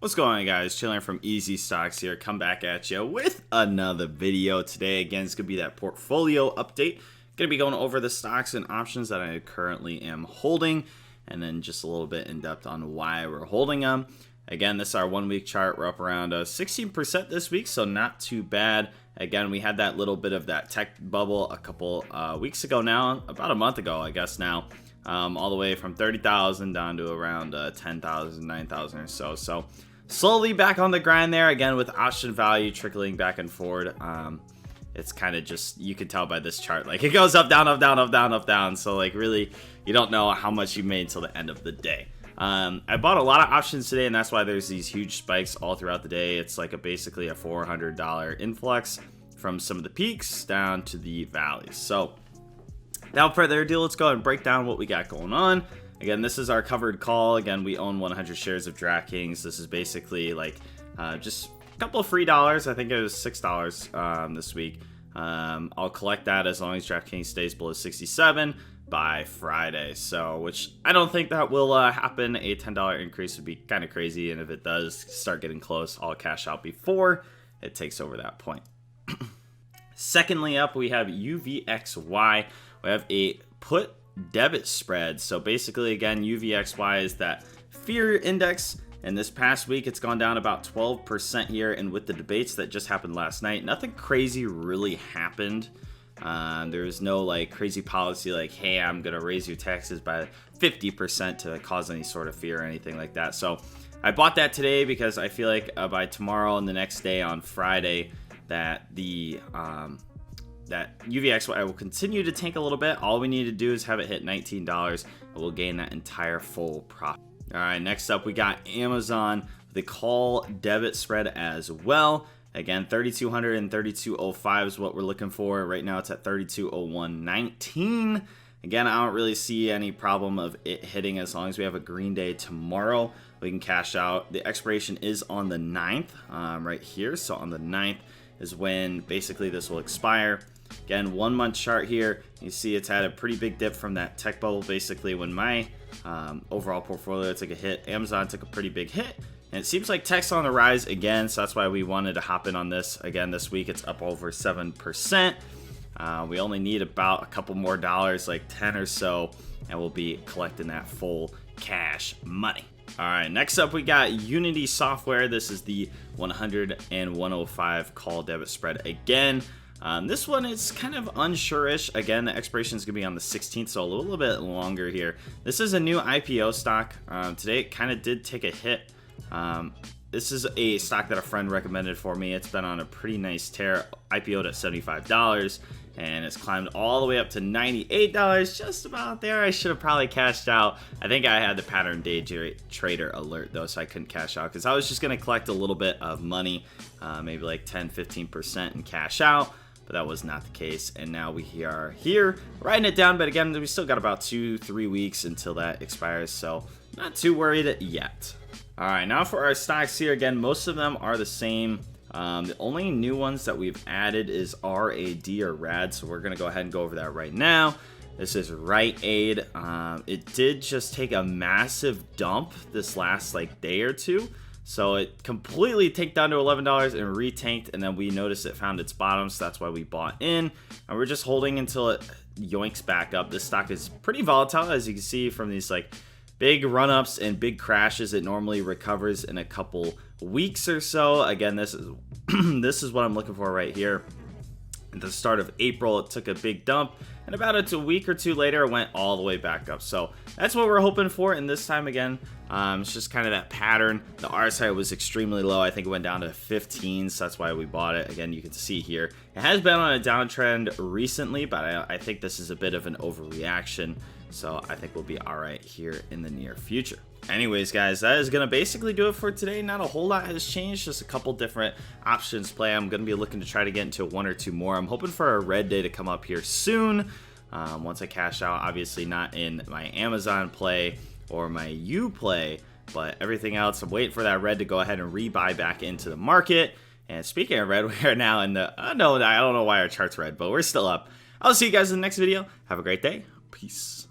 What's going on, guys? Chilling from EzStocks here. Come back at you with another video today. Again, it's going to be that portfolio update. Going to be going over the stocks and options that I currently am holding, and then just a little bit in depth on why we're holding them. Again, this is our 1 week chart. We're up around 16% this week, so not too bad. Again, we had that little bit of that tech bubble a couple weeks ago now, about a month ago, I guess now. All the way from 30,000 down to around 10,000, 9,000 or so. So slowly back on the grind there again with option value trickling back and forward. It's kind of just, you can tell by this chart, like it goes up, down, up, down, up, down, up, down. So like really, you don't know how much you made until the end of the day. I bought a lot of options today, and that's why there's these huge spikes all throughout the day. It's like basically a $400 influx from some of the peaks down to the valleys. So without further ado, let's go ahead and break down what we got going on. Again, this is our covered call. Again, we own 100 shares of DraftKings. This is basically like just a couple of free dollars. I think it was $6 this week. I'll collect that as long as DraftKings stays below 67 by Friday. So, which I don't think that will happen. A $10 increase would be kind of crazy. And if it does start getting close, I'll cash out before it takes over that point. Secondly up, we have UVXY. We have a put debit spread. So basically, again, UVXY is that fear index, and this past week it's gone down about 12% here. And with the debates that just happened last night, nothing crazy really happened. There was no like crazy policy like, hey, I'm gonna raise your taxes by 50% to cause any sort of fear or anything like that. So I bought that today because I feel like by tomorrow and the next day on Friday that the that UVXY will continue to tank a little bit. All we need to do is have it hit $19 and we'll gain that entire full profit. All right, next up we got Amazon, the call debit spread as well. Again, 3,200 and 3,205 is what we're looking for. Right now it's at 3,201.19. Again, I don't really see any problem of it hitting as long as we have a green day tomorrow. We can cash out. The expiration is on the 9th right here. So on the 9th is when basically this will expire. Again, 1 month chart here. You see it's had a pretty big dip from that tech bubble. Basically, when my overall portfolio took a hit, Amazon took a pretty big hit. And it seems like tech's on the rise again, so that's why we wanted to hop in on this. Again, this week it's up over 7%. We only need about a couple more dollars, like 10 or so, and we'll be collecting that full cash money. All right, next up we got Unity Software. This is the 100 and 105 call debit spread again. This one is kind of unsure-ish. Again, the expiration is going to be on the 16th, so a little bit longer here. This is a new IPO stock. Today it kind of did take a hit. This is a stock that a friend recommended for me. It's been on a pretty nice tear. IPO'd at $75 and it's climbed all the way up to $98, just about there. I should have probably cashed out. I think I had the pattern day trader alert though, so I couldn't cash out because I was just going to collect a little bit of money, maybe like 10-15% and cash out. But that was not the case, and now we are here writing it down. But again, we still got about 2-3 weeks until that expires, so not too worried yet. All right, now for our stocks here. Again, most of them are the same. The only new ones that we've added is RAD or RAD, so we're gonna go ahead and go over that right now. This is Rite Aid. It did just take a massive dump this last like day or two. So it completely tanked down to $11 and re-tanked, and then we noticed it found its bottom, so that's why we bought in. And we're just holding until it yoinks back up. This stock is pretty volatile, as you can see from these like big run-ups and big crashes. It normally recovers in a couple weeks or so. Again, this is this is what I'm looking for right here. At the start of April, it took a big dump, and about a week or two later, it went all the way back up. So that's what we're hoping for. And this time again, it's just kind of that pattern. The RSI was extremely low. I think it went down to 15, so that's why we bought it. Again, you can see here, it has been on a downtrend recently, but I think this is a bit of an overreaction. So I think we'll be all right here in the near future. Anyways, guys, that is going to basically do it for today. Not a whole lot has changed, just a couple different options play. I'm going to be looking to try to get into 1 or 2 more. I'm hoping for a red day to come up here soon. Once I cash out, obviously not in my Amazon play or my U play, but everything else, I'm waiting for that red to go ahead and rebuy back into the market. And speaking of red, we are now in the, I don't know why our chart's red, but we're still up. I'll see you guys in the next video. Have a great day. Peace.